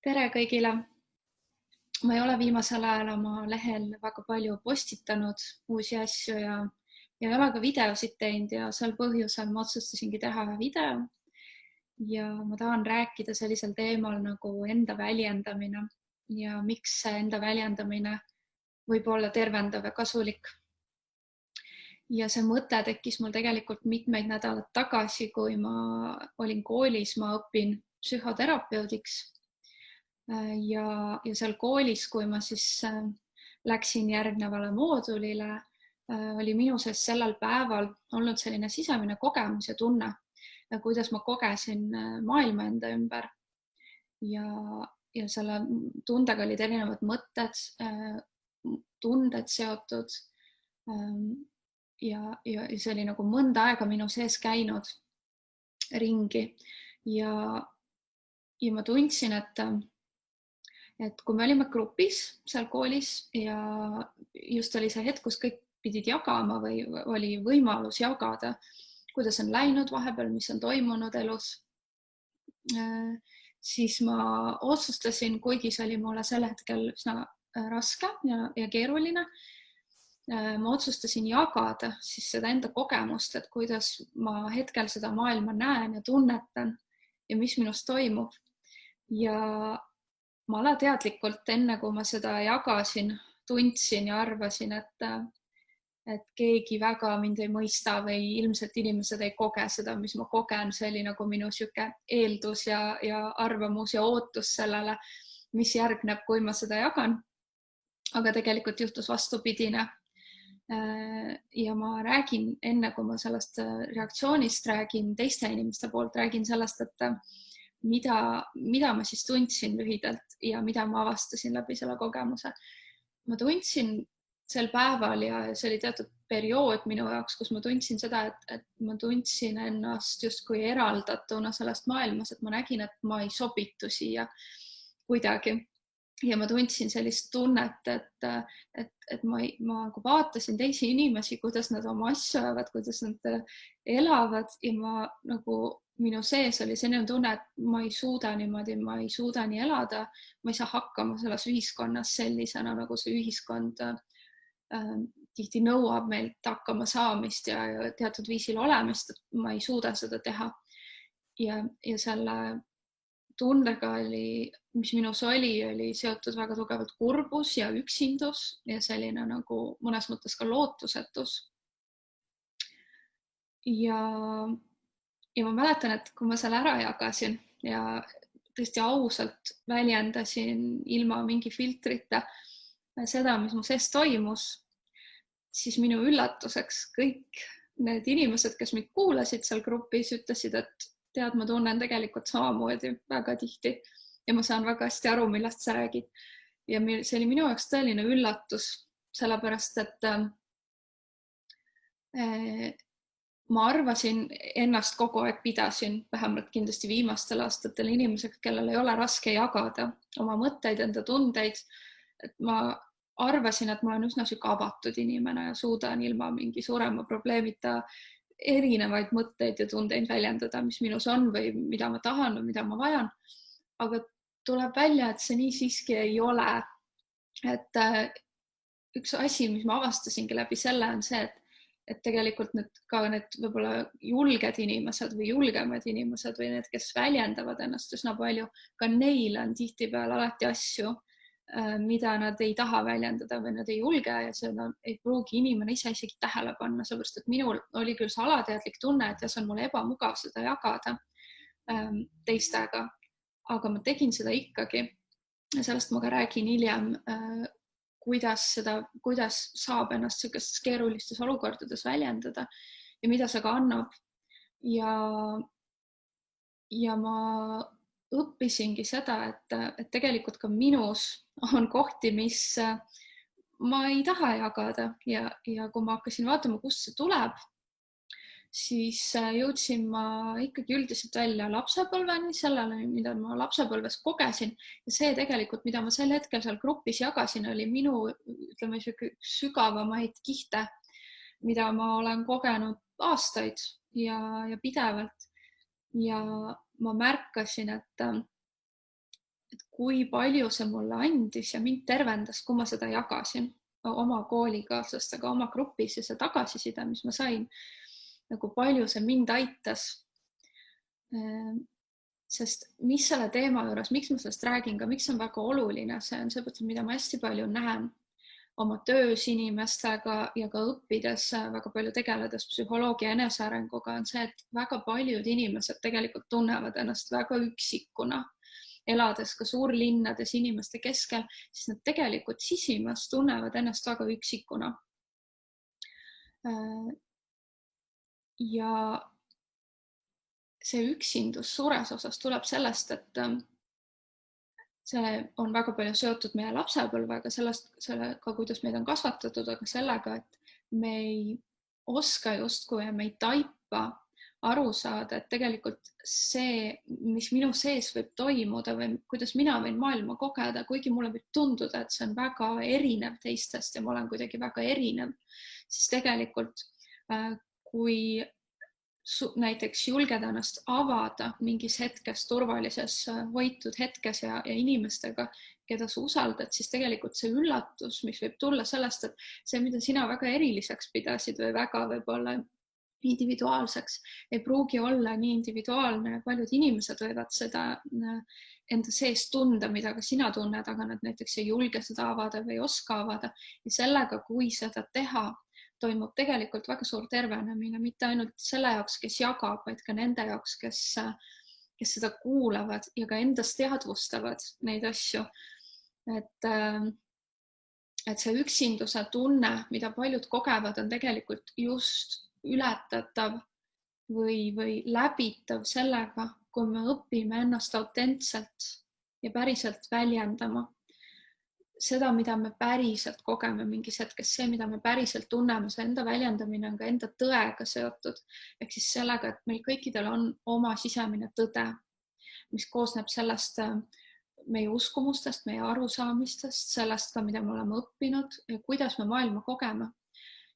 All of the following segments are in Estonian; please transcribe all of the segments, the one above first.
Tere kõigile! Ma ei ole viimasel ajal oma lehel väga palju postitanud uusi asju ja ei ole ka videosid teinud ja sel põhjusel ma otsustasingi teha video. Ja ma tahan rääkida sellisel teemal nagu enda väljendamine ja miks see enda väljendamine võib olla tervendav ja kasulik. Ja see mõte tekkis mul tegelikult mitmeid nädalat tagasi, kui ma olin koolis, ma õpin psühhoterapeudiks. Ja seal koolis, kui ma siis läksin järgnevale moodulile, oli minu sees sellel päeval olnud selline sisemine kogemus ja tunne, kuidas ma kogesin maailma enda ümber. Ja selle tundega olid erinevad mõtted, tunded seotud. Ja see oli nagu mõnda aega minu sees käinud ringi. Ja ma tundsin, et kui me olime grupis seal koolis ja just oli see hetk, kus kõik pidid jagama või oli võimalus jagada, kuidas on läinud vahepeal, mis on toimunud elus, siis ma otsustasin, kuigi see oli mulle sel hetkel üsna raske ja keeruline, ma otsustasin jagada siis seda enda kogemust, et kuidas ma hetkel seda maailma näen ja tunnetan ja mis minust toimub. Ja ma alateadlikult enne, kui ma seda jagasin, tundsin ja arvasin, et keegi väga mind ei mõista või ilmselt inimesed ei koge seda, mis ma kogen. See oli nagu minu sihuke eeldus ja arvamus ja ootus sellele, mis järgneb, kui ma seda jagan. Aga tegelikult juhtus vastupidine. Ja ma räägin enne, kui ma sellest reaktsioonist räägin teiste inimeste poolt, räägin sellest, et mida ma siis tundsin lühidalt ja mida ma avastasin läbi selle kogemuse. Ma tundsin sel päeval ja see oli teatud periood minu jaoks, kus ma tundsin seda, et ma tundsin ennast justkui eraldatuna sellest maailmas, et ma nägin, et ma ei sobitu siia kuidagi. Ja ma tundsin sellist tunnet, et ma vaatasin teisi inimesi, kuidas nad oma asju ajavad, kuidas nad elavad ja ma nagu minu sees oli selline tunne, et ma ei suuda niimoodi, ma ei suuda nii elada, ma ei saa hakkama selles ühiskonnas sellisena, nagu see ühiskond tihti nõuab meilt hakkama saamist ja teatud viisil olemist, et ma ei suuda seda teha. Ja selle tundega oli, mis minus oli seotud väga tugevalt kurbus ja üksindus ja selline nagu mõnes mõttes ka lootusetus. Ja ma mäletan, et kui ma selle ära jagasin ja tõesti ausalt väljendasin ilma mingi filtrita seda, mis mu sees toimus, siis minu üllatuseks kõik need inimesed, kes mind kuulasid seal grupis, ütlesid, et tead, ma tunnen tegelikult samamoodi väga tihti ja ma saan väga hästi aru, millest sa räägid. Ja see oli minu jaoks tõeline üllatus, sellepärast et ma arvasin ennast kogu aeg, pidasin vähemalt kindlasti viimastel aastatel inimeseks, kellel ei ole raske jagada oma mõtteid, enda tundeid. Et ma arvasin, et ma olen üsna avatud inimene ja suudan ilma mingi suurema probleemita erinevaid mõtteid ja tundeid väljendada, mis minus on või mida ma tahan või mida ma vajan. Aga tuleb välja, et see nii siiski ei ole. Et üks asi, mis ma avastasingi läbi selle, on see, et tegelikult need võib-olla julged inimesed või julgemad inimesed või need, kes väljendavad ennast üsna palju, ka neil on tihtipeale alati asju, mida nad ei taha väljendada või nad ei julge ja seda ei pruugi inimene ise isegi tähele panna, sellepärast et minul oli küll see alateadlik tunne, et see on mulle ebamugav seda jagada teistega, aga ma tegin seda ikkagi. Sellest ma ka räägin hiljem, kuidas saab ennast sellistes keerulistes olukordades väljendada ja mida see ka annab. Ja ma õppisingi seda, et tegelikult ka minus on kohti, mis ma ei taha jagada ja kui ma hakkasin vaatama, kust see tuleb, siis jõudsin ma ikkagi üldiselt välja lapsepõlveni, sellele, mida ma lapsepõlves kogesin. Ja see tegelikult, mida ma sel hetkel seal grupis jagasin, oli minu, ütleme, sügavamaid kihte, mida ma olen kogenud aastaid ja pidevalt. Ja ma märkasin, et et kui palju see mulle andis ja mind tervendas, kui ma seda jagasin oma koolikaaslastega, oma grupis ja see tagasiside, mis ma sain, nagu palju see mind aitas. Sest mis selle teema juures, miks ma sellest räägin ka, miks see on väga oluline, see on see, mida ma hästi palju näen oma töös inimestega ja ka õppides väga palju tegeledes psühholoogia enesearenguga, on see, et väga paljud inimesed tegelikult tunnevad ennast väga üksikuna, elades ka suurlinnades inimeste keskel, siis nad tegelikult sisimas tunnevad ennast väga üksikuna. Ja see üksindus suures osas tuleb sellest, et see on väga palju seotud meie lapsepõlvega, sellega, kuidas meid on kasvatatud, aga sellega, et me ei oska justkui ja me ei taipa aru saada, et tegelikult see, mis minu sees võib toimuda või kuidas mina võin maailma kogeda, kuigi mulle võib tunduda, et see on väga erinev teistest ja ma olen kuidagi väga erinev, siis tegelikult kui näiteks julgeda ennast avada mingis hetkes, turvalises, hoitud hetkes ja inimestega, keda sa usaldad, siis tegelikult see üllatus, mis võib tulla sellest, et see, mida sina väga eriliseks pidasid või väga võib-olla individuaalseks, ei pruugi olla nii individuaalne. Paljud inimesed võivad seda enda sees tunda, mida ka sina tunned, aga nad näiteks ei julge seda avada või ei oska avada. Ja sellega, kui seda teha, toimub tegelikult väga suur tervenemine, mitte ainult selle jaoks, kes jagab, vaid ka nende jaoks, kes seda kuulavad ja ka endast teadvustavad neid asju. Et see üksinduse tunne, mida paljud kogevad, on tegelikult just ületatav või läbitav sellega, kui me õpime ennast autentselt ja päriselt väljendama. Seda, mida me päriselt kogeme mingis hetkes, see, mida me päriselt tunneme, see enda väljendamine on ka enda tõega seotud. Ehk siis sellega, et meil kõikidel on oma sisemine tõde, mis koosneb sellest meie uskumustest, meie arusaamistest, sellest ka, mida me oleme õppinud ja kuidas me maailma kogeme.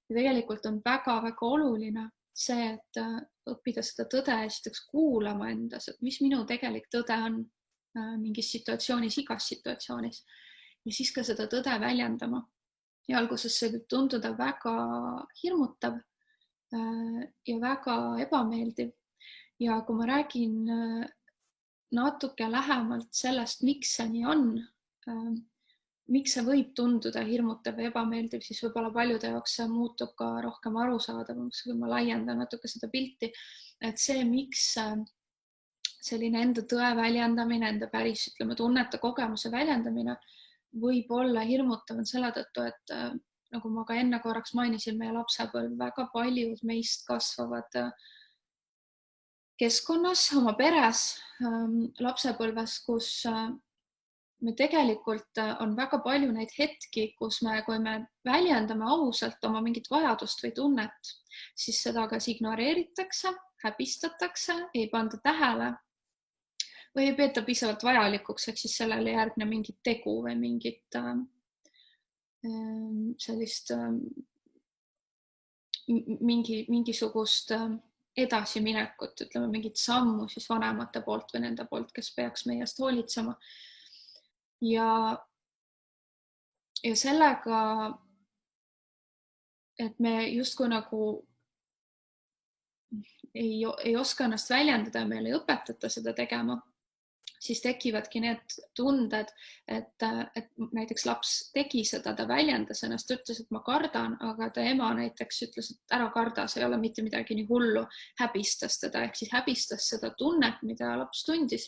Ja tegelikult on väga-väga oluline see, et õppida seda tõde esiteks kuulama endas, et mis minu tegelik tõde on mingis situatsioonis, igas situatsioonis. Ja siis ka seda tõde väljendama. Ja alguses see võib tunduda väga hirmutav ja väga ebameeldiv. Ja kui ma räägin natuke lähemalt sellest, miks see nii on, miks see võib tunduda hirmutav ja ebameeldiv, siis võib-olla paljude jaoks see muutub ka rohkem arusaadavaks, kui ma laiendan natuke seda pilti, et see, miks selline enda tõe väljendamine, enda päris, tunnete, kogemuse väljendamine võib olla hirmutav selle tõttu, et nagu ma ka enne korraks mainisin, meie lapsepõlv, väga paljud meist kasvavad keskkonnas, oma peres, lapsepõlves, kus me tegelikult on väga palju neid hetki, kus kui me väljendame ausalt oma mingit vajadust või tunnet, siis seda kas ignoreeritakse, häbistatakse, ei panda tähele või ei peeta piisavalt vajalikuks, ehk siis sellele järgne mingit tegu või mingit sellist mingisugust edasiminekut, mingit sammu siis vanemate poolt või nende poolt, kes peaks meie eest hoolitsema. Ja sellega, et me justkui nagu ei oska ennast väljendada ja meil ei õpetata seda tegema, siis tekivadki need tunded, et näiteks laps tegi seda, ta väljendas ennast, ütles, et ma kardan, aga ta ema näiteks ütles, et ära karda, see ei ole mitte midagi nii hullu, häbistas teda, ehk siis häbistas seda tunnet, mida laps tundis,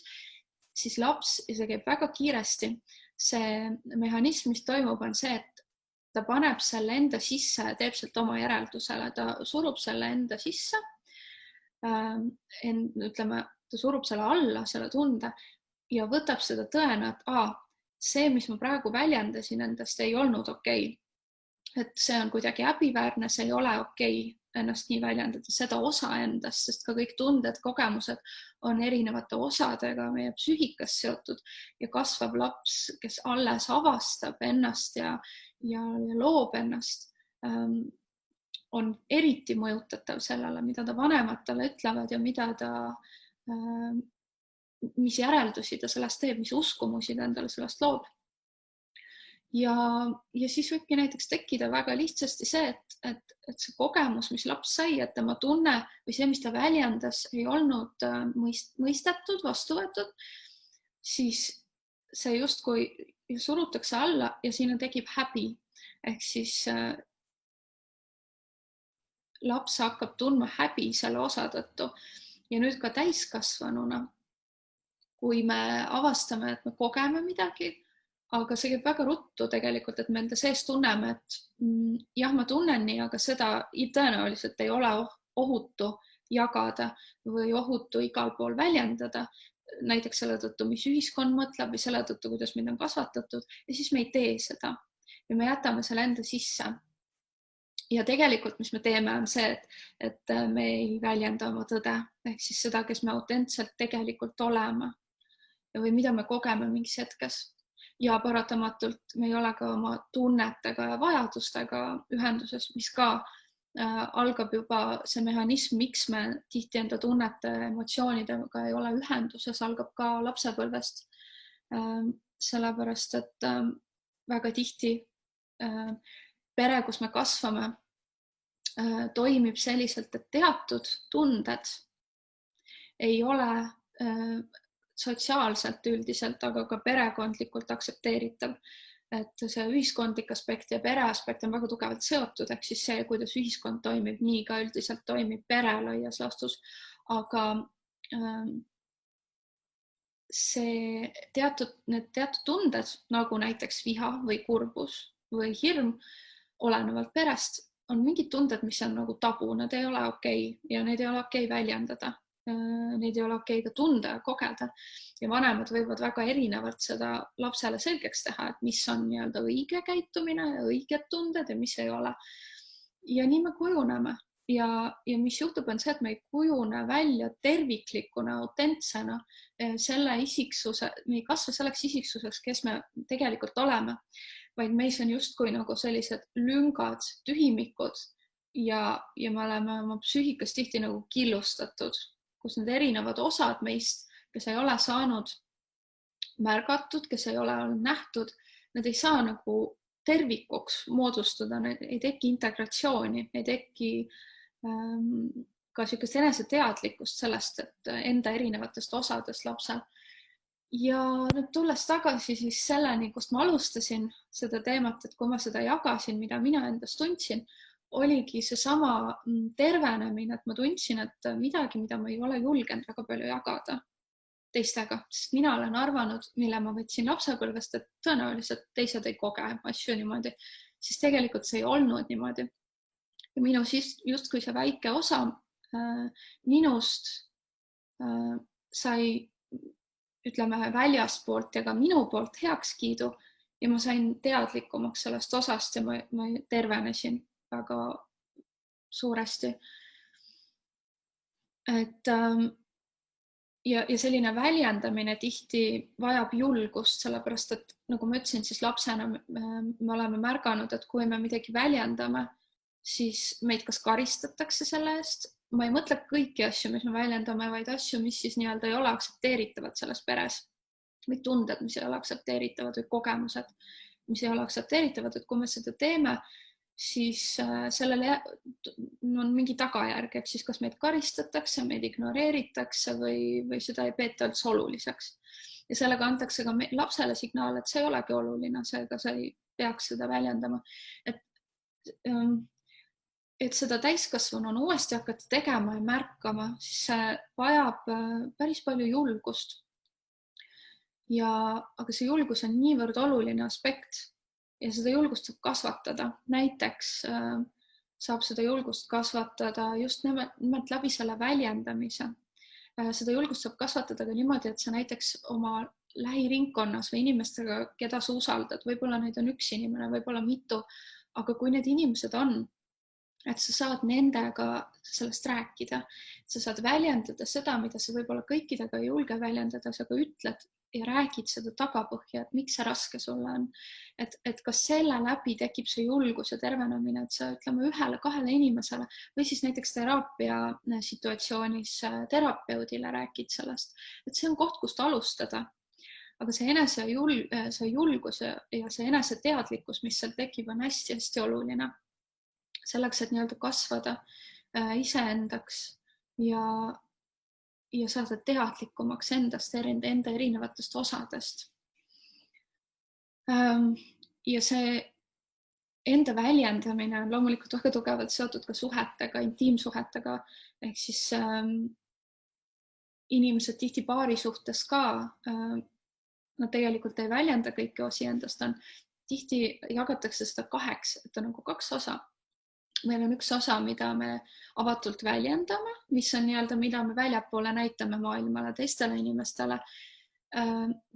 siis laps, ja see käib väga kiiresti, see mehhanism, mis toimub, on see, et ta paneb selle enda sisse ja teeb sealt oma järeldusele, ta surub selle enda sisse, ta surub selle alla, selle tunde ja võtab seda tõena, et see, mis ma praegu väljendasin endast, ei olnud okei. Et see on kuidagi häbiväärne, see ei ole okei ennast nii väljendada, seda osa endast, sest ka kõik tunded, kogemused on erinevate osadega meie psüühikas seotud ja kasvav laps, kes alles avastab ennast ja loob ennast, on eriti mõjutatav sellele, mida ta vanemad talle ütlevad ja mida ta mis järeldusi ta sellest teeb, mis uskumusi ta endale sellest loob. Ja siis võibki näiteks tekkida väga lihtsasti see, et see kogemus, mis laps sai, et tema tunne või see, mis ta väljendas, ei olnud mõistetud, vastu võetud, siis see justkui surutakse alla ja sinna tekib häbi. Ehk siis laps hakkab tundma häbi selle osa tõttu. Ja nüüd ka täiskasvanuna, kui me avastame, et me kogeme midagi, aga see käib väga ruttu tegelikult, et me enda sees tunneme, et jah, ma tunnen nii, aga seda tõenäoliselt ei ole ohutu jagada või ohutu igal pool väljendada. Näiteks selle tõttu, mis ühiskond mõtleb või selle tõttu, kuidas mind on kasvatatud ja siis me ei tee seda ja me jätame selle enda sisse. Ja tegelikult, mis me teeme, on see, et me ei väljenda oma tõde ehk siis seda, kes me autentselt tegelikult oleme või mida me kogeme mingis hetkes. Ja paratamatult me ei ole ka oma tunnetega ja vajadustega ühenduses, mis ka algab juba see mehhanism, miks me tihti enda tunnete, emotsioonidega ei ole ühenduses, algab ka lapsepõlvest. Sellepärast, et väga tihti pere, kus me kasvame, toimib selliselt, et teatud tunded ei ole sotsiaalselt üldiselt, aga ka perekondlikult aktsepteeritav. Et see ühiskondlik aspekt ja pere aspekt on väga tugevalt seotud, ehk siis see, kuidas ühiskond toimib, nii ka üldiselt toimib pere laias laastus. Aga need teatud tunded, nagu näiteks viha või kurbus või hirm, olenevalt perest, on mingid tunded, mis on nagu tabu, need ei ole okei ja neid ei ole okei väljendada. Neid ei ole okei ka tunda ja kogeda ja vanemad võivad väga erinevalt seda lapsele selgeks teha, et mis on nii-öelda õige käitumine ja õiged tunded ja mis ei ole. Ja nii me kujuneme ja mis juhtub on see, et me ei kujune välja terviklikuna, autentsena selle isiksuse, me ei kasva selleks isiksuseks, kes me tegelikult oleme, vaid meis on justkui nagu sellised lüngad, tühimikud ja me oleme oma psüühikas tihti nagu killustatud, kus need erinevad osad meist, kes ei ole saanud märgatud, kes ei ole olnud nähtud, need ei saa nagu tervikuks moodustuda, ei teki integratsiooni, ei teki ka sellist eneseteadlikkust sellest, et enda erinevatest osadest lapsel. Ja nüüd tulles tagasi siis selleni, kust ma alustasin seda teemat, et kui ma seda jagasin, mida mina endast tundsin, oligi seesama tervenemine, et ma tundsin, et midagi, mida ma ei ole julgenud väga palju jagada teistega, sest mina olen arvanud, mille ma võtsin lapsepõlvest, et tõenäoliselt teised ei koge asju niimoodi, siis tegelikult see ei olnud niimoodi. Ja minu justkui see väike osa minust sai, ütleme, väljaspoolt ja ka minu poolt heakskiidu ja ma sain teadlikumaks sellest osast ja ma tervenesin väga suuresti. Et ja selline väljendamine tihti vajab julgust, sellepärast et nagu ma ütlesin, siis lapsena me oleme märganud, et kui me midagi väljendame, siis meid kas karistatakse selle eest. Ma ei mõtle kõiki asju, mis me väljendame, vaid asju, mis siis nii-öelda ei ole aktsepteeritavad selles peres. Või tunded, mis ei ole aktsepteeritavad või kogemused, mis ei ole aktsepteeritavad, et kui me seda teeme, siis sellele on mingi tagajärg, et siis kas meid karistatakse, meid ignoreeritakse või seda ei peeta üldse oluliseks. Ja sellega antakse ka lapsele signaal, et see ei olegi oluline, seega sa ei peaks seda väljendama. Et seda täiskasvanuna uuesti hakata tegema ja märkama, siis see vajab päris palju julgust. Aga see julgus on niivõrd oluline aspekt ja seda julgust saab kasvatada. Näiteks saab seda julgust kasvatada just nimelt läbi selle väljendamise. Seda julgust saab kasvatada ka niimoodi, et sa näiteks oma lähiringkonnas või inimestega, keda sa usaldad, võib-olla neid on üks inimene, võib-olla mitu, aga kui need inimesed on, et sa saad nendega sellest rääkida, sa saad väljendada seda, mida sa võib-olla kõikidega ei julge väljendada, sa ka ütled ja räägid seda tagapõhja, et miks see raske sulle on. Et kas selle läbi tekib see julgus ja tervenemine, et sa ütleme 1-2 inimesele või siis näiteks teraapia situatsioonis terapeudile räägid sellest, et see on koht, kust alustada. Aga see julgus ja see eneseteadlikkus, mis seal tekib, on hästi-hästi oluline. Selleks, et nii-öelda kasvada iseendaks ja saada teadlikumaks endast, enda erinevatest osadest. Ja see enda väljendamine on loomulikult väga tugevalt seotud ka suhetega, intiimsuhetega, ehk siis inimesed tihti paari suhtes ka, nad tegelikult ei väljenda kõiki osi endast, tihti jagatakse seda 2, et on nagu 2 osa. Meil on üks osa, mida me avatult väljendame, mis on nii-öelda, mida me väljapoole näitame maailmale, teistele inimestele,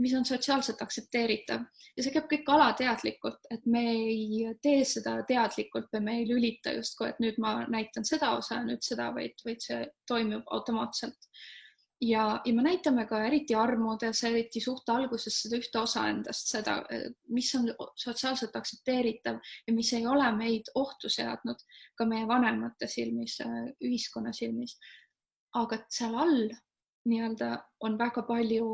mis on sotsiaalselt aktsepteeritav. Ja see käib kõik alateadlikult, et me ei tee seda teadlikult või me ei lülita justkui, et nüüd ma näitan seda osa ja nüüd seda, vaid see toimub automaatselt. Ja me näitame ka eriti armudes, eriti suhte alguses seda ühte osa endast, seda, mis on sotsiaalselt aktsepteeritav ja mis ei ole meid ohtu seadnud ka meie vanemate silmis, ühiskonna silmis. Aga seal all nii-öelda on väga palju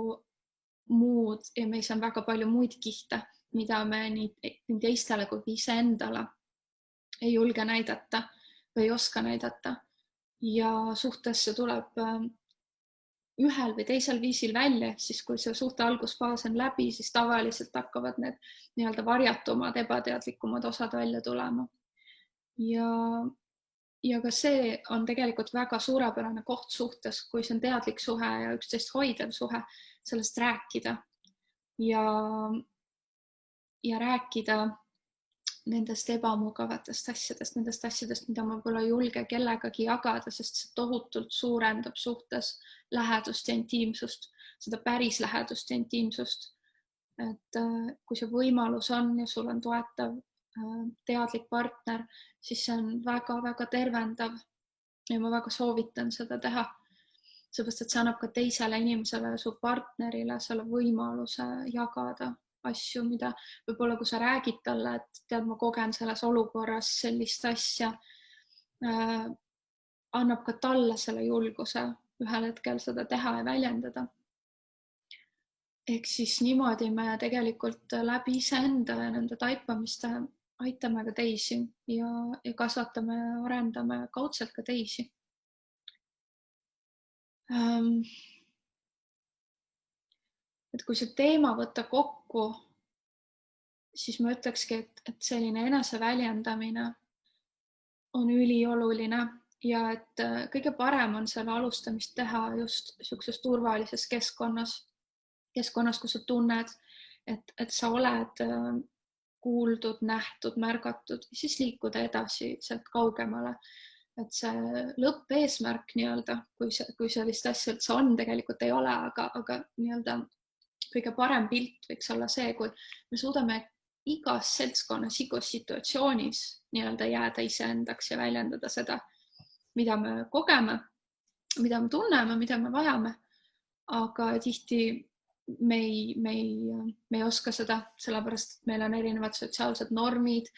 muud ja meis on väga palju muid kihte, mida me nii teistele kui iseendale ei julge näidata või ei oska näidata. Ja suhtesse tuleb ühel või teisel viisil välja, siis kui see suhte algusfaas on läbi, siis tavaliselt hakkavad need nii-öelda varjatumad, ebateadlikumad osad välja tulema. Ja ka see on tegelikult väga suurepärane koht suhtes, kui see on teadlik suhe ja üksteist hoidev suhe, sellest rääkida ja rääkida nendest ebamugavatest asjadest, nendest asjadest, mida ma pole julge kellegagi jagada, sest see tohutult suurendab suhtes lähedust ja intiimsust, seda päris lähedust ja intiimsust. Et kui see võimalus on ja sul on toetav teadlik partner, siis see on väga-väga tervendav ja ma väga soovitan seda teha. Seepärast, et see annab ka teisele inimesele, su partnerile selle võimaluse jagada asju, mida võib-olla kui sa räägid talle, et tead, ma kogen selles olukorras sellist asja, annab ka talle selle julguse ühel hetkel seda teha ja väljendada. Ehk siis niimoodi me tegelikult läbi iseenda ja nende taipamiste aitame ka teisi ja kasvatame ja arendame kaudselt ka teisi. Et kui see teema võtta kokku, siis ma ütlekski, et selline eneseväljendamine on ülioluline ja et kõige parem on selle alustamist teha just niisuguses turvalises keskkonnas, kus sa tunned, et sa oled kuuldud, nähtud, märgatud, siis liikuda edasi sealt kaugemale. Et see lõppeesmärk nii-öelda, kui sellist asja üldse on, tegelikult ei ole, aga nii-öelda kõige parem pilt võiks olla see, kui me suudame igas seltskonnas, igas situatsioonis nii-öelda jääda iseendaks ja väljendada seda, mida me kogeme, mida me tunneme, mida me vajame. Aga tihti me ei oska seda, sellepärast et meil on erinevad sotsiaalsed normid,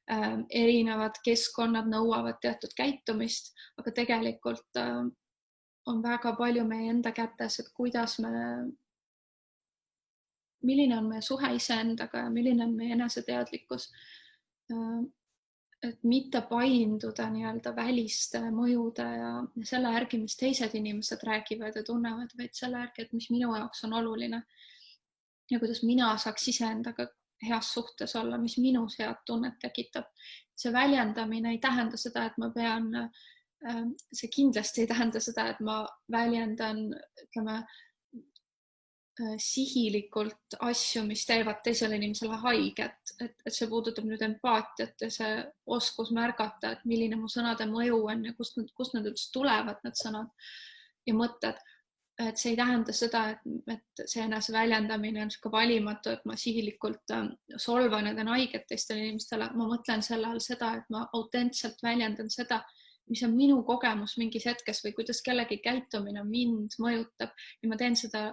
erinevad keskkonnad nõuavad teatud käitumist, aga tegelikult on väga palju meie enda kätes, et milline on meie suhe iseendaga ja milline on meie eneseteadlikkus. Et mitte painduda nii-öelda väliste mõjude ja selle järgi, mis teised inimesed räägivad ja tunnevad, vaid selle järgi, et mis minu jaoks on oluline ja kuidas mina saaks iseendaga heas suhtes olla, mis minus head tunnet tekitab. See väljendamine ei tähenda seda, et ma pean, see kindlasti ei tähenda seda, et ma väljendan, ütleme, sihilikult asju, mis teevad teisele inimesele haiget, et see puudutab nüüd empaatiat ja see oskus märgata, et milline mu sõnade mõju on ja kust nad üldse tulevad, need sõnad ja mõtted. Et see ei tähenda seda, et see enese väljendamine on niisugune valimatu, et ma sihilikult solvan ja teen haiget teistele inimestele. Ma mõtlen selle all seda, et ma autentselt väljendan seda, mis on minu kogemus mingis hetkes või kuidas kellegi käitumine mind mõjutab ja ma teen seda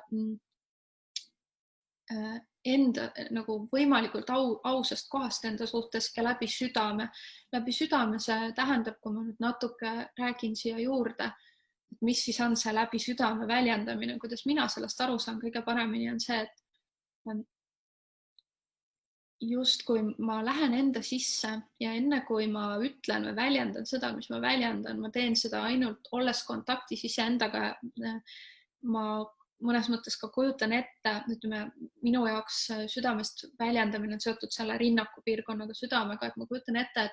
enda nagu võimalikult ausast kohast enda suhtes ja läbi südame. Läbi südame see tähendab, kui ma nüüd natuke räägin siia juurde, et mis siis on see läbi südame väljendamine, kuidas mina sellest aru saan kõige paremini on see, et justkui ma lähen enda sisse ja enne kui ma ütlen või väljendan seda, mis ma väljendan, ma teen seda ainult olles kontaktis iseendaga. Ma mõnes mõttes ka kujutan ette, ütleme, minu jaoks südamest väljendamine on seotud selle rinnaku piirkonnaga südamega, et ma kujutan ette,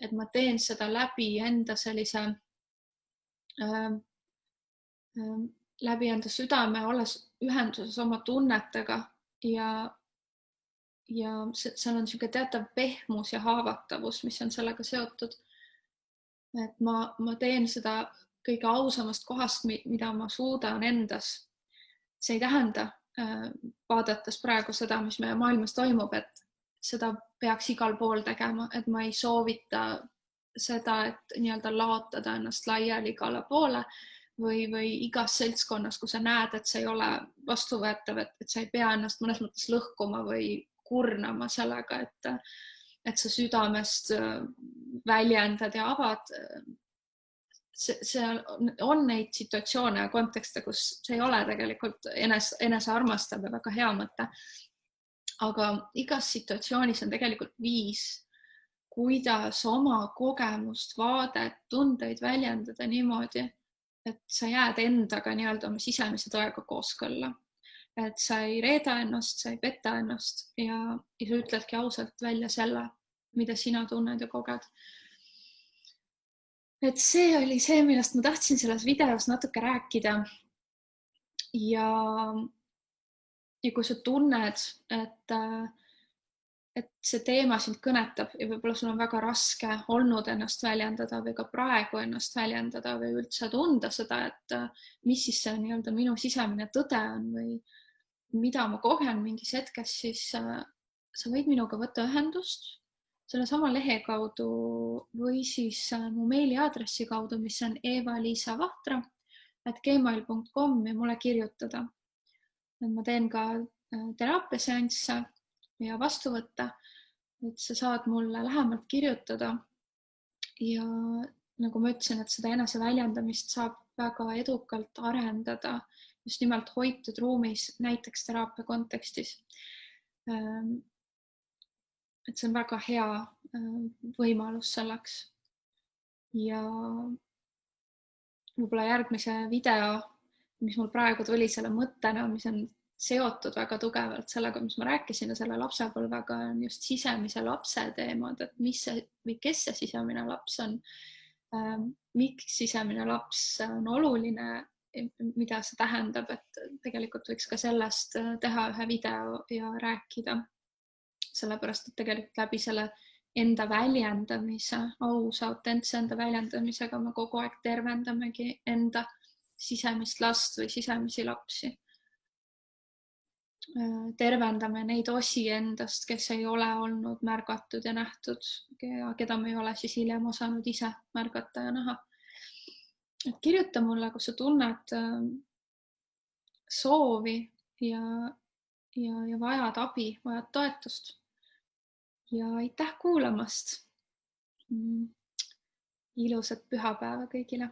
et ma teen seda läbi enda sellise läbi enda südame, olles ühenduses oma tunnetega ja seal on niisugune teatav pehmus ja haavatavus, mis on sellega seotud. Et ma teen seda kõige ausamast kohast, mida ma suudan endas. See ei tähenda, vaadates praegu seda, mis meie maailmas toimub, et seda peaks igal pool tegema, et ma ei soovita seda, et nii-öelda laotada ennast laiali igale poole või igas seltskonnas, kui sa näed, et see ei ole vastuvõetav, et sa ei pea ennast mõnes mõttes lõhkuma või kurnama sellega, et sa südamest väljendad ja avad. See on neid situatsioone ja kontekste, kus see ei ole tegelikult enese armastav ja väga hea mõte. Aga igas situatsioonis on tegelikult viis, kuidas oma kogemust, vaadet, tundeid väljendada niimoodi, et sa jääd endaga nii-öelda oma sisemise tõega kooskõlla. Et sa ei reeda ennast, sa ei peta ennast ja sa ütledki ausalt välja selle, mida sina tunned ja koged. Et see oli see, millest ma tahtsin selles videos natuke rääkida. Ja kui sa tunned, et see teema sind kõnetab ja võib-olla sul on väga raske olnud ennast väljendada või ka praegu ennast väljendada või üldse tunda seda, et mis siis see nii-öelda minu sisemine tõde on või mida ma kogen mingis hetkes, siis sa võid minuga võtta ühendust selle sama lehe kaudu või siis mu meiliaadressi kaudu, mis on evaliisavahtra@gmail.com ja mulle kirjutada. Ma teen ka teraapiaseansse ja vastuvõtte, et sa saad mulle lähemalt kirjutada. Ja nagu ma ütlesin, et seda eneseväljendamist saab väga edukalt arendada just nimelt hoitud ruumis, näiteks teraapia kontekstis. Et see on väga hea võimalus selleks. Ja võib-olla järgmise video, mis mul praegu tuli selle mõttena, mis on seotud väga tugevalt sellega, mis ma rääkisin ja selle lapsepõlvega, on just sisemise lapse teemad, et mis see või kes see sisemine laps on, miks sisemine laps on oluline, mida see tähendab, et tegelikult võiks ka sellest teha ühe video ja rääkida. Sellepärast, et tegelikult läbi selle enda väljendamise, ausa, autentse enda väljendamisega me kogu aeg tervendamegi enda sisemist last või sisemisi lapsi. Tervendame neid osi endast, kes ei ole olnud märgatud ja nähtud, keda me ei ole siis hiljem osanud ise märgata ja näha. Et kirjuta mulle, kui sa tunned soovi ja vajad abi, vajad toetust. Ja aitäh kuulamast. Ilusat pühapäeva kõigile.